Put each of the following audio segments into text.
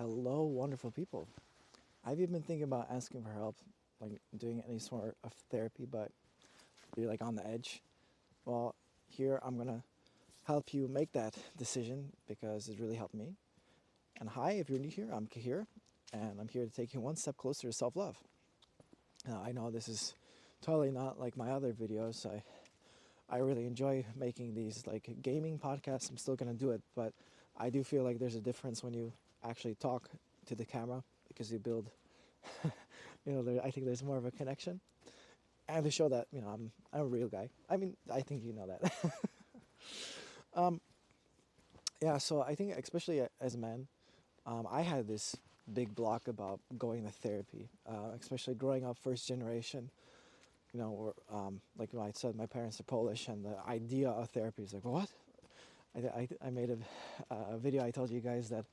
Hello, wonderful people. I've even been thinking about asking for help, like doing any sort of therapy, but you're like on the edge. Well, here I'm gonna help you make that decision because it really helped me. And hi, if you're new here, I'm Cahir, and I'm here to take you one step closer to self-love. Now, I know this is totally not like my other videos. I really enjoy making these like gaming podcasts. I'm still gonna do it, but I do feel like there's a difference when you actually talk to the camera because you build, I think there's more of a connection, and to show that I'm a real guy. I mean, I think you know that. Yeah, so I think especially as men, I had this big block about going to therapy, especially growing up first generation. Like I said, my parents are Polish, and the idea of therapy is like, what? I made a video. I told you guys that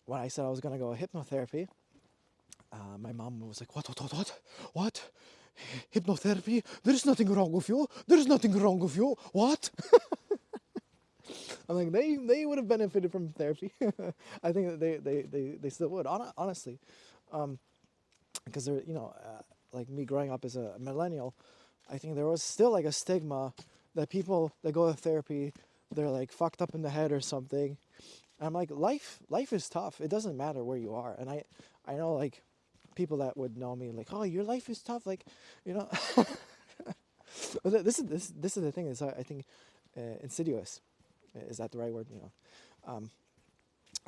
when I said I was going to go hypnotherapy, my mom was like, what? Hypnotherapy? There's nothing wrong with you. There's nothing wrong with you. What? I'm like, they would have benefited from therapy. I think that they still would, honestly. Because they're, like me growing up as a millennial, I think there was still like a stigma that people that go to therapy, they're like fucked up in the head or something. And I'm like, life is tough. It doesn't matter where you are. And I know like people that would know me like, oh, your life is tough. Like, this is the thing is I think insidious. Is that the right word?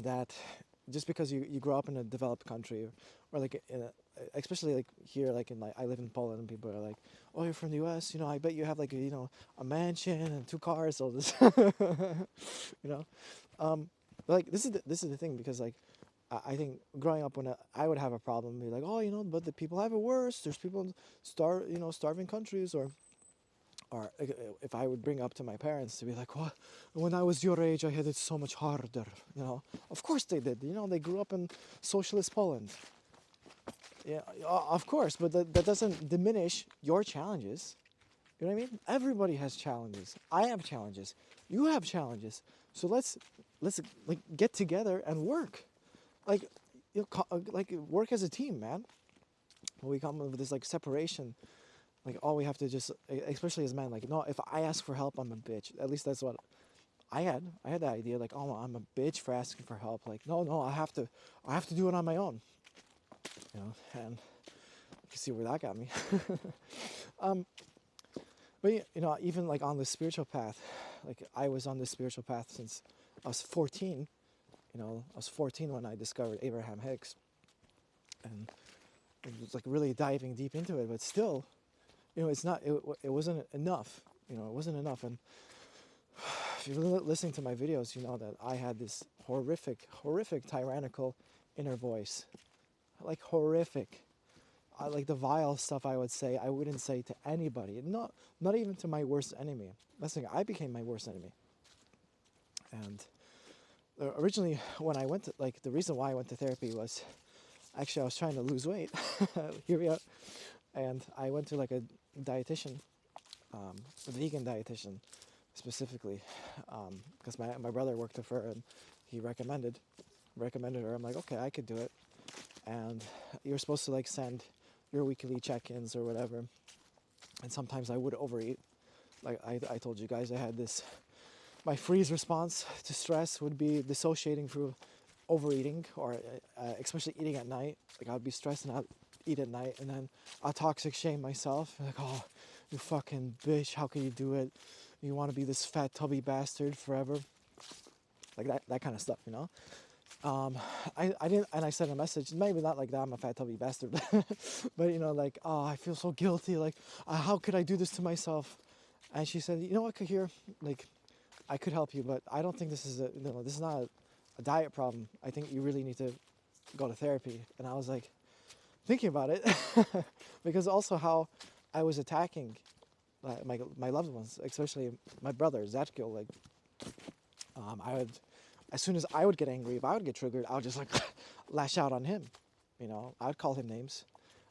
That just because you grow up in a developed country or like especially like here, like I live in Poland, and people are like, oh, you're from the US, I bet you have like a mansion and 2 cars, all this. Like this is the thing, because like I think growing up when I would have a problem, be like, oh, but the people have it worse. There's people in starving countries, or if I would bring up to my parents to be like, well, when I was your age, I had it so much harder. Of course they did. They grew up in socialist Poland. Yeah, of course, but that doesn't diminish your challenges. You know what I mean? Everybody has challenges. I have challenges. You have challenges. So let's like get together and work, like like work as a team, man. When we come with this like separation, like all we have to just, especially as men, like no, if I ask for help, I'm a bitch. At least that's what I had. I had the idea like, oh, I'm a bitch for asking for help. Like no, I have to do it on my own. And you can see where that got me. But even like on the spiritual path, like I was on this spiritual path since I was 14. I was 14 when I discovered Abraham Hicks, and it was like really diving deep into it. But still, it wasn't enough. It wasn't enough. And if you're listening to my videos, you know that I had this horrific tyrannical inner voice, like horrific. Like the vile stuff I would say, I wouldn't say to anybody, not even to my worst enemy. That's the thing, I became my worst enemy. And originally, when I went to, like, the reason why I went to therapy was, actually I was trying to lose weight. Here we are. And I went to like a dietitian, a vegan dietitian specifically, because my brother worked with her and he recommended her. I'm like, okay, I could do it. And you're supposed to like send your weekly check-ins or whatever, and sometimes I would overeat. Like I told you guys, I had this, my freeze response to stress would be dissociating through overeating, or especially eating at night. Like I'd be stressed and I'd eat at night, and then I'd toxic shame myself, like, oh, you fucking bitch, how can you do it? You want to be this fat tubby bastard forever, like that kind of stuff, I didn't, and I sent a message, maybe not like that, I'm a fat tubby bastard, but like, oh, I feel so guilty, like, how could I do this to myself? And she said, you know what, Cahir, like, I could help you, but I don't think this is this is not a diet problem. I think you really need to go to therapy. And I was like, thinking about it, because also how I was attacking my loved ones, especially my brother, Zatkiel, like, I would, as soon as I would get angry, if I would get triggered, I would just like lash out on him. I would call him names.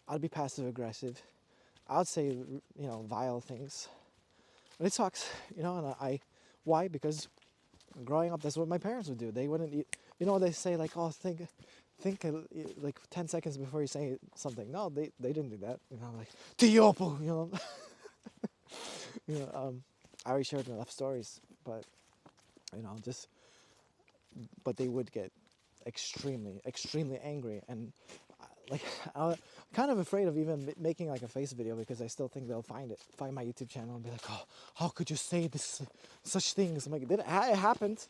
I'd be passive aggressive. I would say, vile things. But it sucks, and why? Because growing up, that's what my parents would do. They wouldn't eat. You know, they say like, oh, think like 10 seconds before you say something. No, they didn't do that. You know, like Tiopo. You know, you know. I already shared enough stories, but you know, just but they would get extremely angry, and like I'm kind of afraid of even making like a face video because I still think they'll find my YouTube channel and be like, oh, how could you say this, such things? I'm like, it happened.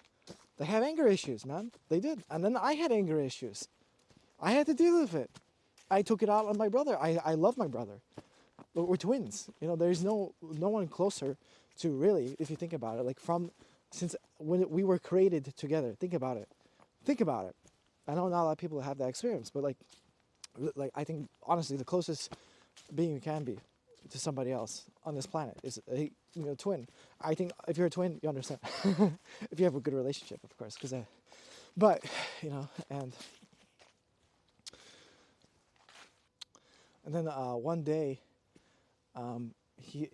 They have anger issues, man. They did, and then I had anger issues. I had to deal with it. I took it out on my brother. I love my brother. We're twins. You know, there's no one closer to really, if you think about it, like since when we were created together. Think about it. Think about it. I know not a lot of people have that experience, but like I think honestly the closest being you can be to somebody else on this planet is a twin. I think if you're a twin, you understand. If you have a good relationship, of course, but you know, and then one day, he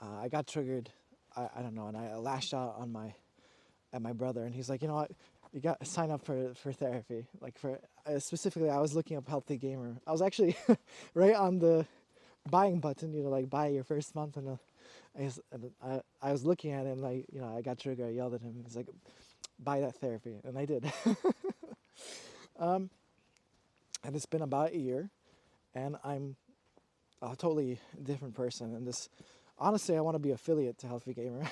I got triggered. I don't know, and I lashed out at my brother, and he's like, you know what, you got to sign up for therapy. Like for specifically, I was looking up Healthy Gamer. I was actually right on the buying button, you know, like buy your first month, and I was looking at it, and like, you know, I got triggered. I yelled at him. He's like, buy that therapy, and I did. And it's been about a year, and I'm a totally different person. And this, honestly, I want to be affiliate to Healthy Gamer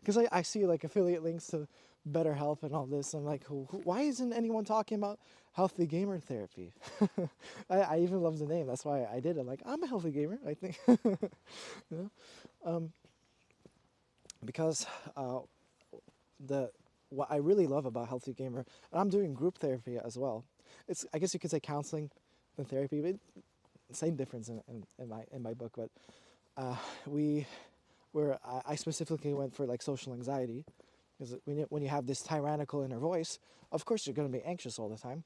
because I see like affiliate links to Better Health and all this. I'm like, why isn't anyone talking about Healthy Gamer therapy? I even love the name. That's why I did it. Like, I'm a healthy gamer, I think. You know, because what I really love about Healthy Gamer, and I'm doing group therapy as well. It's, I guess you could say, counseling and therapy, but same difference in my book. But I specifically went for like social anxiety, because when you have this tyrannical inner voice, of course you're going to be anxious all the time.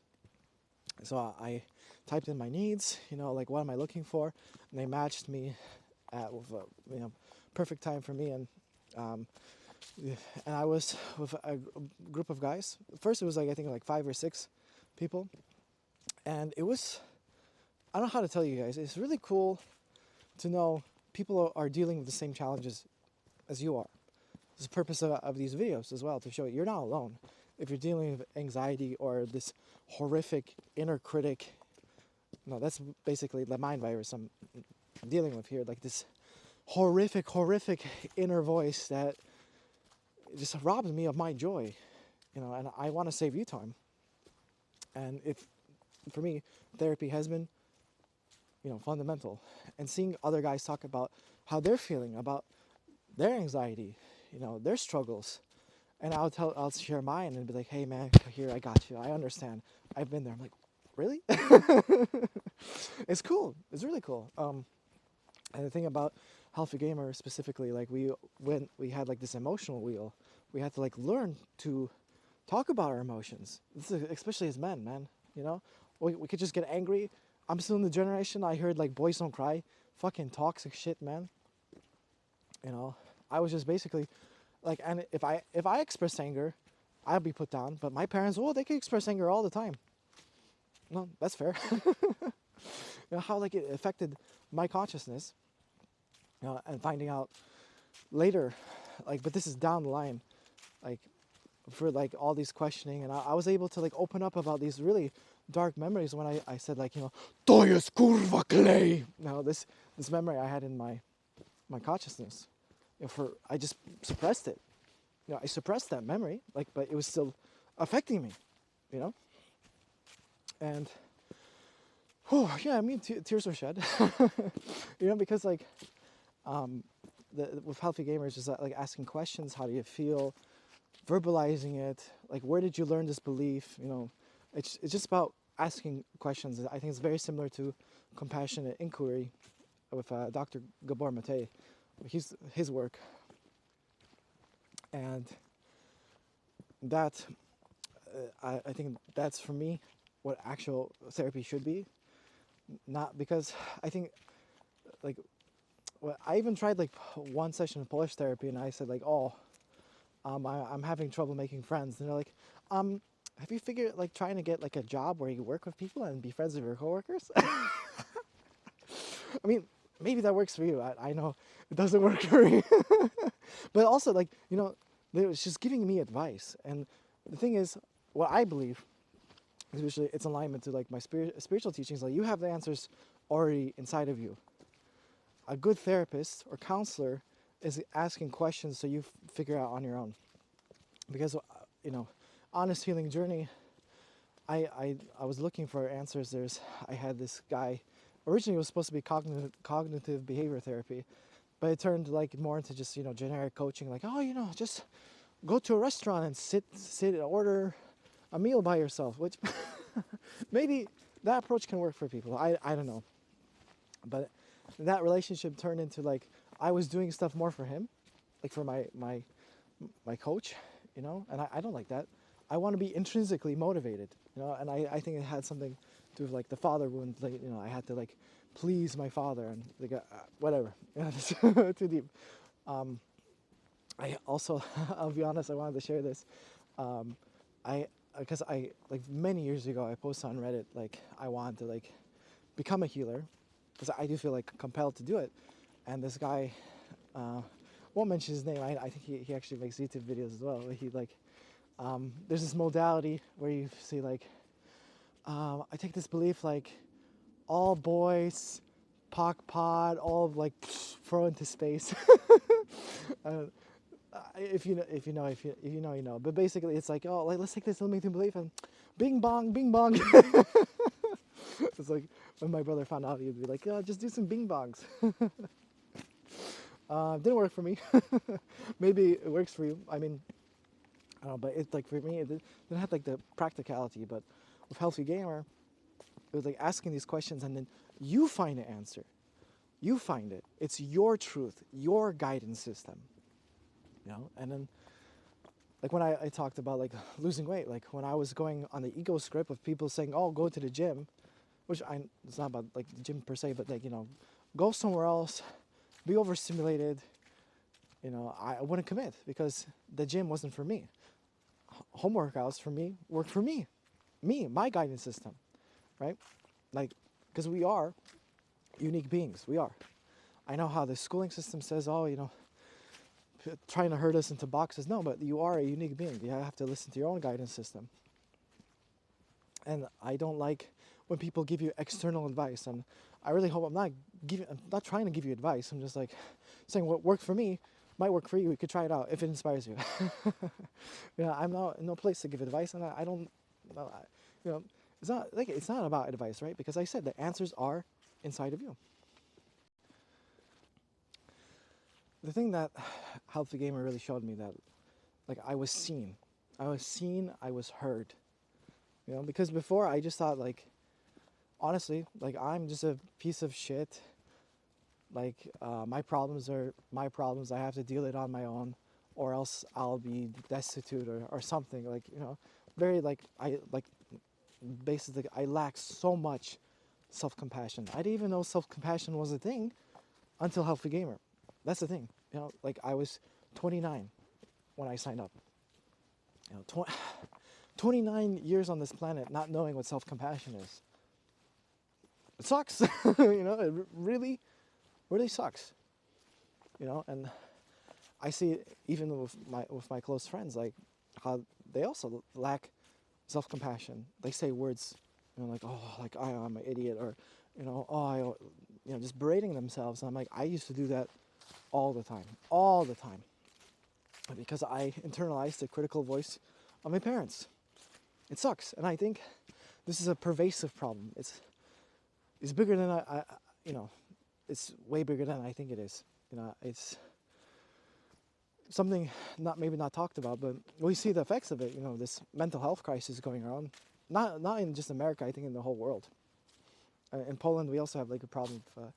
So I typed in my needs, you know, like what am I looking for, and they matched me with a, you know, perfect time for me. And I was with a group of guys. First it was like, I think like 5 or 6 people, and it was, I don't know how to tell you guys, it's really cool to know people are dealing with the same challenges as you are. It's the purpose of these videos as well, to show you're not alone. If you're dealing with anxiety or this horrific inner critic, no, that's basically the mind virus I'm dealing with here, like this horrific inner voice that just robs me of my joy, you know, and I want to save you time. And for me, therapy has been, you know, fundamental. And seeing other guys talk about how they're feeling, about their anxiety, you know, their struggles, and I'll share mine and be like, hey man, here, I got you, I understand, I've been there. I'm like, really? It's cool. It's really cool. And the thing about Healthy Gamer specifically, like when we had like this emotional wheel, we had to like learn to talk about our emotions. This is, especially as men, man. You know, we could just get angry. I'm still in the generation I heard like boys don't cry, fucking toxic shit, man. You know, I was just basically like, and if I express anger, I'd be put down. But my parents, oh, they can express anger all the time. No, that's fair. You know how like it affected my consciousness, you know, and finding out later, like, but this is down the line, like for like all these questioning, and I was able to like open up about these really dark memories when I said, like, you know, to jest kurwa klej. Now this memory I had in my consciousness, you know, I just suppressed it. You know, I suppressed that memory, like, but it was still affecting me, you know. And yeah, I mean, tears were shed. You know, because like with Healthy Gamers, just like asking questions, how do you feel, verbalizing it, like where did you learn this belief, you know. It's just about asking questions. I think it's very similar to compassionate inquiry with Dr. Gabor Mate, his work. And that I think that's for me what actual therapy should be. Not because I think, like, well, I even tried like one session of Polish therapy, and I said like, oh, I'm having trouble making friends. And they're like, have you figured like trying to get like a job where you work with people and be friends with your coworkers? I mean, maybe that works for you. I know it doesn't work for me. But also, like, you know, they was just giving me advice. And the thing is, what I believe, especially it's alignment to like my spiritual teachings, like you have the answers already inside of you. A good therapist or counselor is asking questions so you figure out on your own. Because, you know, honest healing journey, I was looking for answers. I had this guy, originally it was supposed to be cognitive behavior therapy, but it turned like more into just, you know, generic coaching, like, oh, you know, just go to a restaurant and sit and order a meal by yourself, which maybe that approach can work for people. I don't know. But that relationship turned into like I was doing stuff more for him, like for my coach, you know, and I don't like that. I want to be intrinsically motivated, you know, and I think it had something to do with like the father wound, like, you know, I had to like please my father and like whatever, you know, it's too deep. I also, I'll be honest, I wanted to share this. Because I like many years ago, I posted on Reddit like I wanted to like become a healer, because I do feel like compelled to do it. And this guy, won't mention his name. I think he actually makes YouTube videos as well. He like, there's this modality where you see like, I take this belief like all boys, pock pod, all like throw into space. If you know, you know. But basically, it's like, oh, like let's take this limiting belief and bing bong, bing bong. It's like when my brother found out, he'd be like, oh, just do some bing bongs. Didn't work for me. Maybe it works for you. I mean, I don't know, but it's like for me, it didn't have like the practicality. But with Healthy Gamer, it was like asking these questions, and then you find the answer. You find it. It's your truth, your guidance system. You know, and then like when I talked about like losing weight, like when I was going on the ego script of people saying, oh, go to the gym, which it's not about like the gym per se, but like, you know, go somewhere else, be overstimulated, you know, I wouldn't commit because the gym wasn't for me. Home workouts for me work for me, my guidance system, right? Like, because we are unique beings, we are. I know how the schooling system says, oh, you know, trying to herd us into boxes. No, but you are a unique being. You have to listen to your own guidance system. And I don't like when people give you external advice. And I really hope I'm not trying to give you advice. I'm just like saying what worked for me might work for you. You could try it out if it inspires you. You know, I'm not in no place to give advice, and I don't, you know, it's not about advice, right? Because I said the answers are inside of you. The thing that Healthy Gamer really showed me that, like, I was seen, I was heard, you know, because before I just thought, like, honestly, like, I'm just a piece of shit, like, my problems are my problems, I have to deal it on my own, or else I'll be destitute or something, like, you know, very, like, basically, I lack so much self-compassion. I didn't even know self-compassion was a thing until Healthy Gamer. That's the thing, you know, like I was 29 when I signed up. You know, 29 years on this planet not knowing what self-compassion is. It sucks, you know, it really, really sucks. You know, and I see it even with my close friends, like how they also lack self-compassion. They say words, you know, like, oh, like I'm an idiot, or, you know, oh, you know, just berating themselves. And I'm like, I used to do that all the time, because I internalized the critical voice of my parents. It sucks, and I think this is a pervasive problem. It's bigger than I you know, it's way bigger than I think it is. You know, it's something maybe not talked about, but we see the effects of it. You know, this mental health crisis going around, not in just America. I think in the whole world. In Poland, we also have like a problem with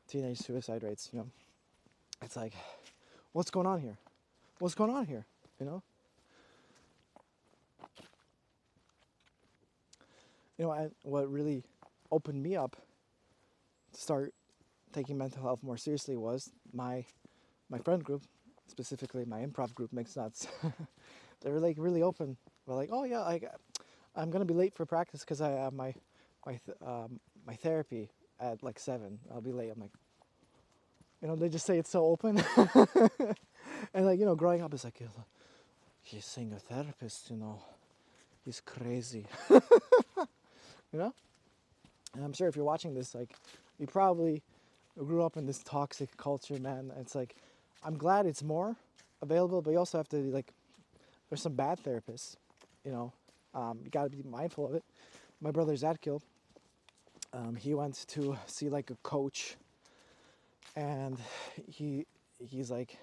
teenage suicide rates. You know. It's like, what's going on here? What's going on here? You know? You know, and what really opened me up to start taking mental health more seriously was my friend group, specifically my improv group, Mixed Nuts. They're like really open. They're like, oh yeah, I'm gonna be late for practice because I have my therapy at like 7. I'll be late. I'm like, they just say it's so open. And like, growing up, it's like, he's seeing a therapist, he's crazy. you know? And I'm sure if you're watching this, like, you probably grew up in this toxic culture, man. It's like, I'm glad it's more available, but you also have to, like, there's some bad therapists, you gotta be mindful of it. My brother Zadkiel, he went to see like a coach, and he's like,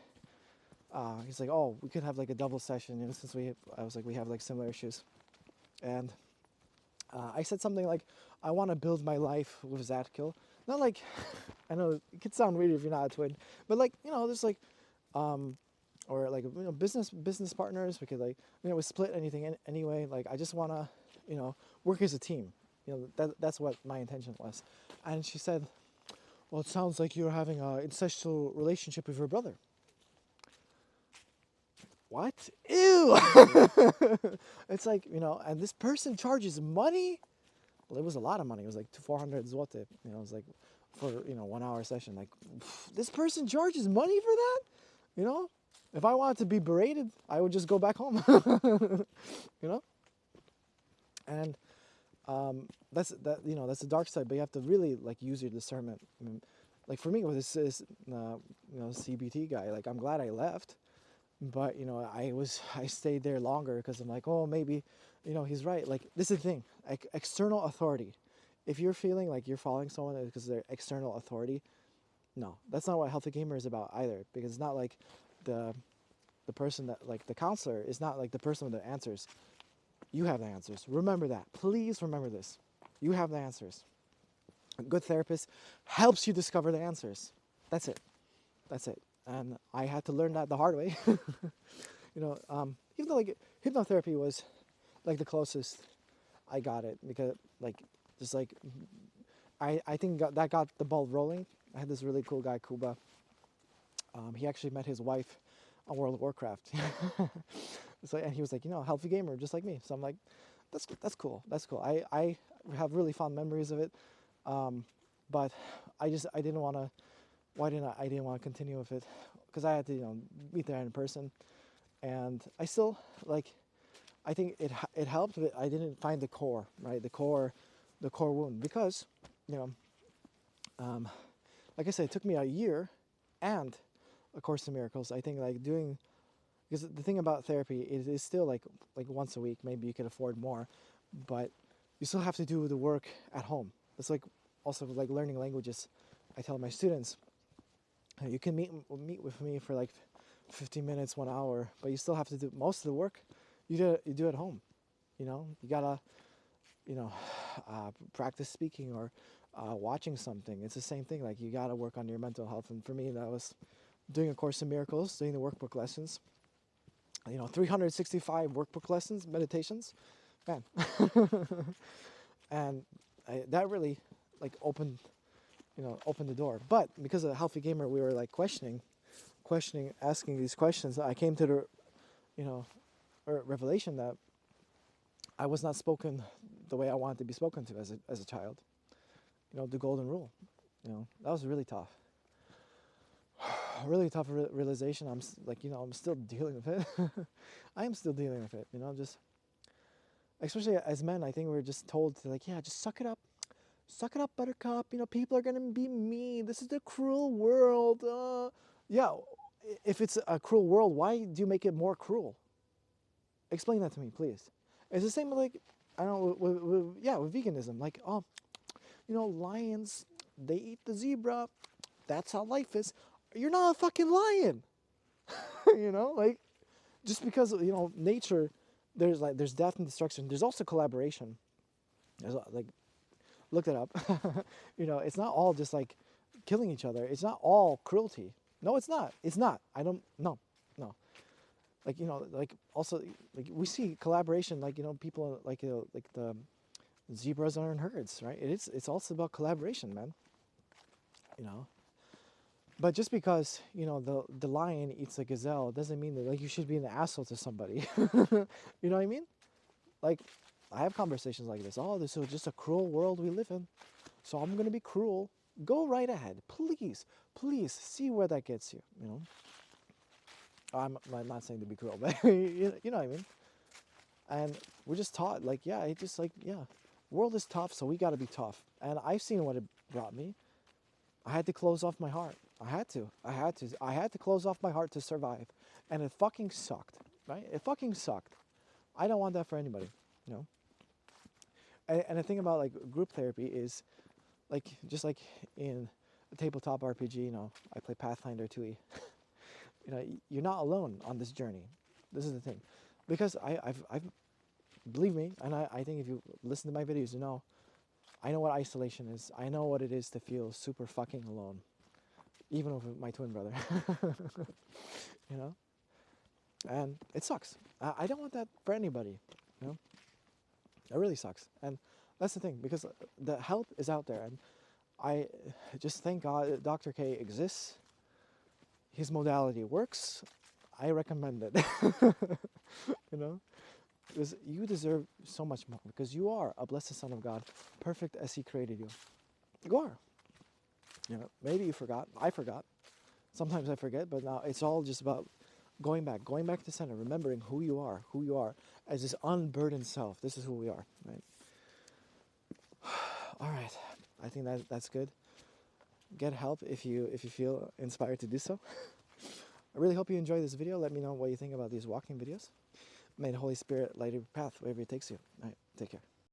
oh, we could have like a double session, since I was like, we have like similar issues. And I said something like, I want to build my life with Zadkiel. Not like, I know it could sound weird if you're not a twin, but like, there's like, or like, business partners. We could like, we split anything anyway. Like, I just want to, work as a team. That's what my intention was. And she said, well, it sounds like you're having an incestual relationship with your brother. What? Ew! It's like, and this person charges money? Well, it was a lot of money. It was like 400 zloty. It was like for, 1 hour session. Like, this person charges money for that? If I wanted to be berated, I would just go back home. And that's the dark side, but you have to really like use your discernment. I mean, like for me with this CBT guy, like I'm glad I left. But I stayed there longer because I'm like, oh, maybe, he's right. Like, this is the thing, like external authority. If you're feeling like you're following someone because they're external authority, no, that's not what Healthy Gamer is about either. Because it's not like the person that, like, the counselor is not like the person with the answers. You have the answers. Remember that. Please remember this. You have the answers. A good therapist helps you discover the answers. That's it. That's it. And I had to learn that the hard way. Even though like hypnotherapy was like the closest I got it, because like just like I think that got the ball rolling. I had this really cool guy, Kuba. He actually met his wife on World of Warcraft. So, and he was like, healthy gamer, just like me. So I'm like, that's cool. That's cool. I have really fond memories of it. But I didn't want to. I didn't want to continue with it because I had to, meet there in person, and I still like. I think it helped, but I didn't find the core, right? The core wound, because, like I said, it took me a year, and A Course in Miracles. I think like doing, because the thing about therapy is still like once a week. Maybe you could afford more, but you still have to do the work at home. It's like also like learning languages. I tell my students, you can meet with me for like 15 minutes, 1 hour, but you still have to do most of the work. You do at home. You gotta, practice speaking or watching something. It's the same thing. Like, you gotta work on your mental health. And for me, that was doing A Course in Miracles, doing the workbook lessons. 365 workbook lessons, meditations, man. And that really like opened the door. But because of Healthy Gamer, we were like questioning, asking these questions. I came to the, revelation that I was not spoken the way I wanted to be spoken to as a child. The golden rule. That was really tough. Really tough realization. I'm still dealing with it. I am still dealing with it. Just especially as men, I think we're just told to like, yeah, just suck it up. Suck it up, buttercup. People are going to be mean. This is the cruel world. Yeah, if it's a cruel world, why do you make it more cruel? Explain that to me, please. It's the same like, I don't know, with veganism. Like, lions, they eat the zebra. That's how life is. You're not a fucking lion. Like, just because, nature, there's death and destruction. There's also collaboration. There's like, look it up. It's not all just like killing each other. It's not all cruelty. No, it's not. It's not. No. Like, like also, like we see collaboration, like, people like the zebras are in herds, right? It's also about collaboration, man. But just because, you know, the lion eats a gazelle doesn't mean that like you should be an asshole to somebody. You know what I mean? Like, I have conversations like this. Oh, this is just a cruel world we live in, so I'm gonna be cruel. Go right ahead, please, please. See where that gets you. You know. I'm not saying to be cruel, but you know what I mean. And we're just taught like, yeah, it just like, yeah, world is tough, so we got to be tough. And I've seen what it brought me. I had to close off my heart. I had to close off my heart to survive, and it fucking sucked, right? It fucking sucked. I don't want that for anybody, you know. And the thing about like group therapy is, like, just like in a tabletop RPG, you know, I play Pathfinder 2e. You know, you're not alone on this journey. This is the thing, because I've believe me, and I think if you listen to my videos, you know, I know what isolation is. I know what it is to feel super fucking alone, even with my twin brother. You know, and it sucks. I don't want that for anybody. You know, it really sucks, and that's the thing, because the help is out there, and I just thank God that Dr. K exists. His modality works. I recommend it. You know, because you deserve so much more, because you are a blessed son of God, perfect as He created you. You are. You know, maybe you forgot. I forgot. Sometimes I forget, but now it's all just about going back to center, remembering who you are as this unburdened self. This is who we are, right? All right. I think that's good. Get help if you feel inspired to do so. I really hope you enjoy this video. Let me know what you think about these walking videos. May the Holy Spirit light your path wherever it takes you. All right, take care.